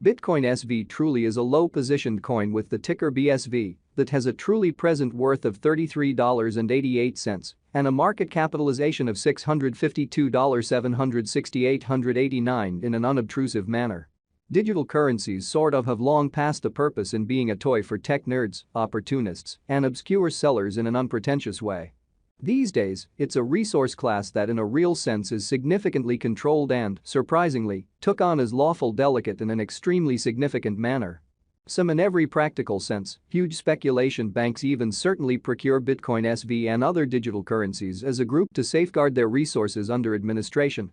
Bitcoin SV truly is a low-positioned coin with the ticker BSV that has a truly present worth of $33.88 and a market capitalization of $652,768.89 in an unobtrusive manner. Digital currencies sort of have long passed the purpose in being a toy for tech nerds, opportunists, and obscure sellers in an unpretentious way. These days, it's a resource class that in a real sense is significantly controlled and, surprisingly, took on as lawful delicate in an extremely significant manner. Some in every practical sense, huge speculation banks even certainly procure Bitcoin SV and other digital currencies as a group to safeguard their resources under administration,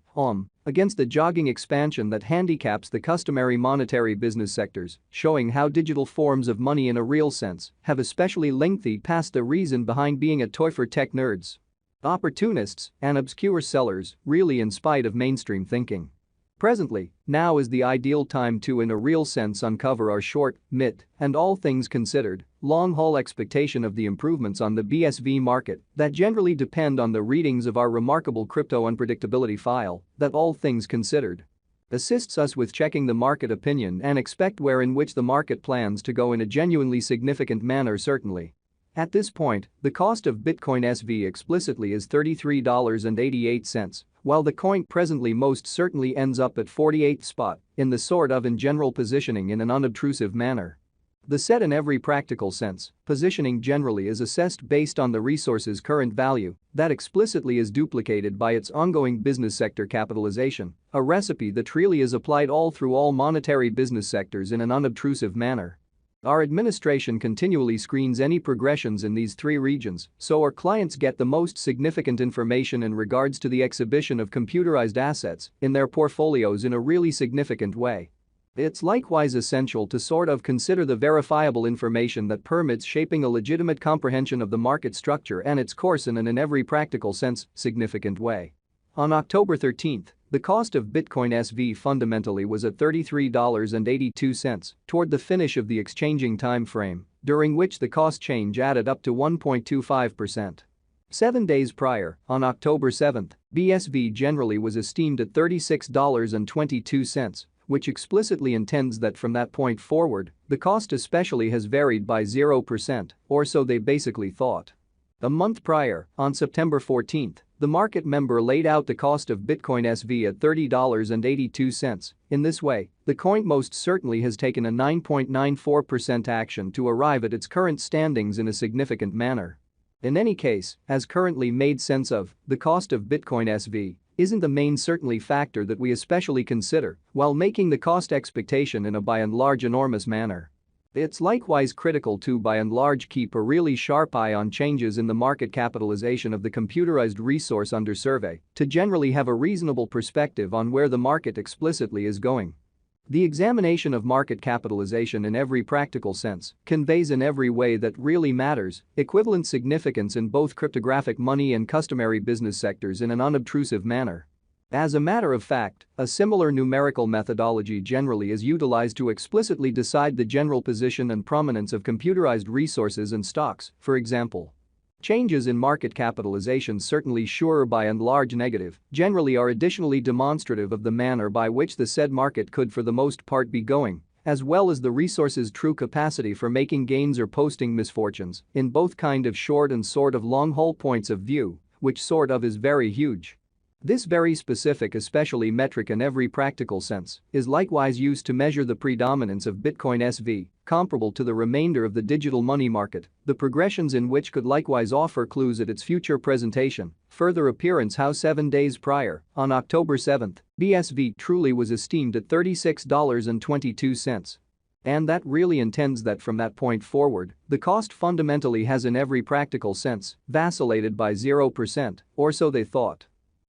against the jogging expansion that handicaps the customary monetary business sectors, showing how digital forms of money in a real sense have especially lengthy past the reason behind being a toy for tech nerds, opportunists, and obscure sellers, really in spite of mainstream thinking. Presently, now is the ideal time to in a real sense uncover our short, mid, and all things considered, long-haul expectation of the improvements on the BSV market that generally depend on the readings of our remarkable crypto unpredictability file that all things considered assists us with checking the market opinion and expect where in which the market plans to go in a genuinely significant manner certainly. At this point, the cost of Bitcoin SV explicitly is $33.88, while the coin presently most certainly ends up at 48th spot in the sort of in general positioning in an unobtrusive manner. The set in every practical sense, positioning generally is assessed based on the resource's current value that explicitly is duplicated by its ongoing business sector capitalization, a recipe that really is applied all through all monetary business sectors in an unobtrusive manner. Our administration continually screens any progressions in these three regions so our clients get the most significant information in regards to the exhibition of computerized assets in their portfolios in a really significant way. It's likewise essential to sort of consider the verifiable information that permits shaping a legitimate comprehension of the market structure and its course in an in every practical sense, significant way. On October 13, the cost of Bitcoin SV fundamentally was at $33.82 toward the finish of the exchanging time frame, during which the cost change added up to 1.25%. 7 days prior, on October 7, BSV generally was esteemed at $36.22, which explicitly intends that from that point forward, the cost especially has varied by 0%, or so they basically thought. A month prior, on September 14, the market member laid out the cost of Bitcoin SV at $30.82. In this way, the coin most certainly has taken a 9.94% action to arrive at its current standings in a significant manner. In any case, as currently made sense of, the cost of Bitcoin SV isn't the main certainly factor that we especially consider while making the cost expectation in a by and large enormous manner. It's likewise critical to by and large keep a really sharp eye on changes in the market capitalization of the computerized resource under survey to generally have a reasonable perspective on where the market explicitly is going. The examination of market capitalization in every practical sense conveys in every way that really matters equivalent significance in both cryptographic money and customary business sectors in an unobtrusive manner. As a matter of fact, a similar numerical methodology generally is utilized to explicitly decide the general position and prominence of computerized resources and stocks, for example. Changes in market capitalization certainly sure by and large negative generally are additionally demonstrative of the manner by which the said market could for the most part be going, as well as the resource's true capacity for making gains or posting misfortunes in both kind of short and sort of long-haul points of view, which sort of is very huge. This very specific especially metric in every practical sense is likewise used to measure the predominance of Bitcoin SV, comparable to the remainder of the digital money market, the progressions in which could likewise offer clues at its future presentation. Further appearance how 7 days prior, on October 7, BSV truly was esteemed at $36.22. And that really intends that from that point forward, the cost fundamentally has in every practical sense vacillated by 0%, or so they thought.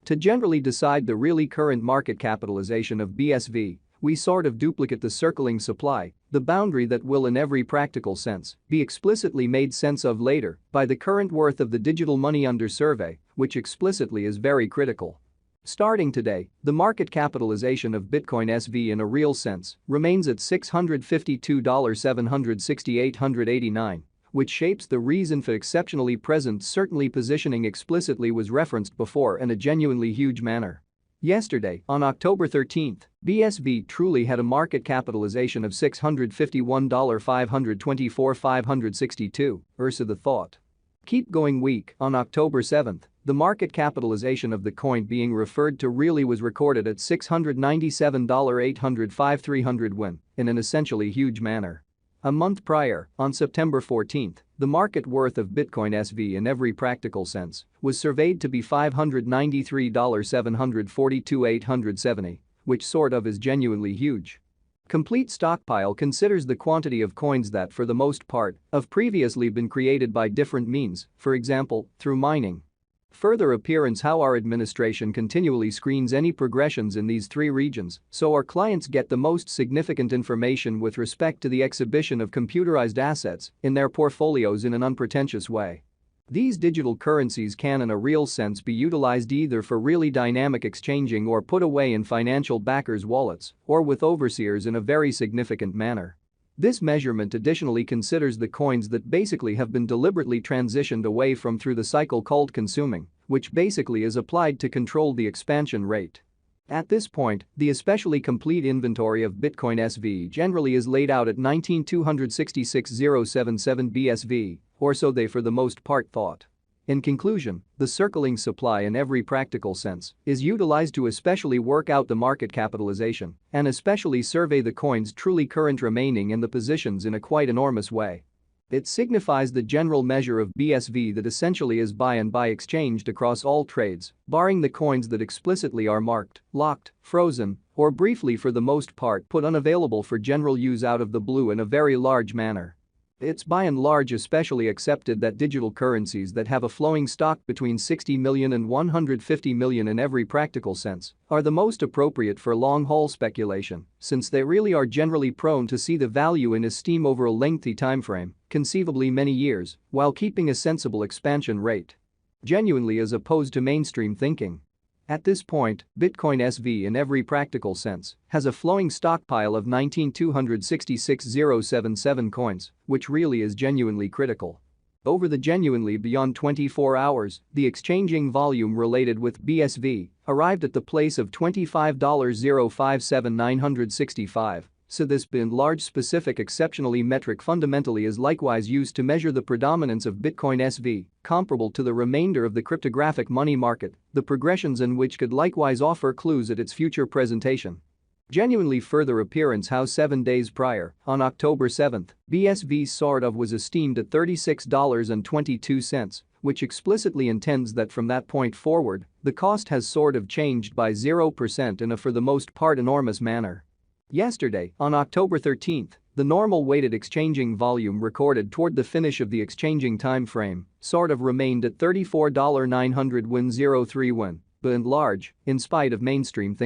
To generally decide the really current market capitalization of BSV, we sort of duplicate the circling supply, the boundary that will in every practical sense be explicitly made sense of later by the current worth of the digital money under survey, which explicitly is very critical. Starting today, the market capitalization of Bitcoin SV in a real sense remains at $652,768.89. Which shapes the reason for exceptionally present certainly positioning explicitly was referenced before in a genuinely huge manner. Yesterday, on October 13, BSV truly had a market capitalization of $651,524,562, versus the thought. Keep going week. On October 7, the market capitalization of the coin being referred to really was recorded at $697,805,300 win, in an essentially huge manner. A month prior, on September 14, the market worth of Bitcoin SV in every practical sense was surveyed to be $593,742,870, which sort of is genuinely huge. Complete Stockpile considers the quantity of coins that, for the most part, have previously been created by different means, for example, through mining. Further appearance how our administration continually screens any progressions in these three regions so our clients get the most significant information with respect to the exhibition of computerized assets in their portfolios in an unpretentious way. These digital currencies can in a real sense be utilized either for really dynamic exchanging or put away in financial backers' wallets or with overseers in a very significant manner. This measurement additionally considers the coins that basically have been deliberately transitioned away from through the cycle called consuming, which basically is applied to control the expansion rate. At this point, the especially complete inventory of Bitcoin SV generally is laid out at 19,266,077 BSV, or so they for the most part thought. In conclusion, the circling supply in every practical sense is utilized to especially work out the market capitalization and especially survey the coins truly current remaining in the positions in a quite enormous way. It signifies the general measure of BSV that essentially is buy and buy exchanged across all trades, barring the coins that explicitly are marked, locked, frozen, or briefly for the most part put unavailable for general use out of the blue in a very large manner. It's by and large especially accepted that digital currencies that have a flowing stock between 60 million and 150 million in every practical sense are the most appropriate for long-haul speculation, since they really are generally prone to see the value in esteem over a lengthy timeframe, conceivably many years, while keeping a sensible expansion rate. Genuinely as opposed to mainstream thinking. At this point, Bitcoin SV in every practical sense has a flowing stockpile of 19,266,077 coins, which really is genuinely critical. Over the genuinely beyond 24 hours, the exchanging volume related with BSV arrived at the place of $25,057,965. So this bin large specific exceptionally metric fundamentally is likewise used to measure the predominance of Bitcoin SV, comparable to the remainder of the cryptographic money market, the progressions in which could likewise offer clues at its future presentation. Genuinely further appearance how 7 days prior, on October 7, BSV sort of was esteemed at $36.22, which explicitly intends that from that point forward, the cost has sort of changed by 0% in a for the most part enormous manner. Yesterday, on October 13, the normal weighted exchanging volume recorded toward the finish of the exchanging time frame sort of remained at $34.900 win 03 win, but in large, in spite of mainstream thinking.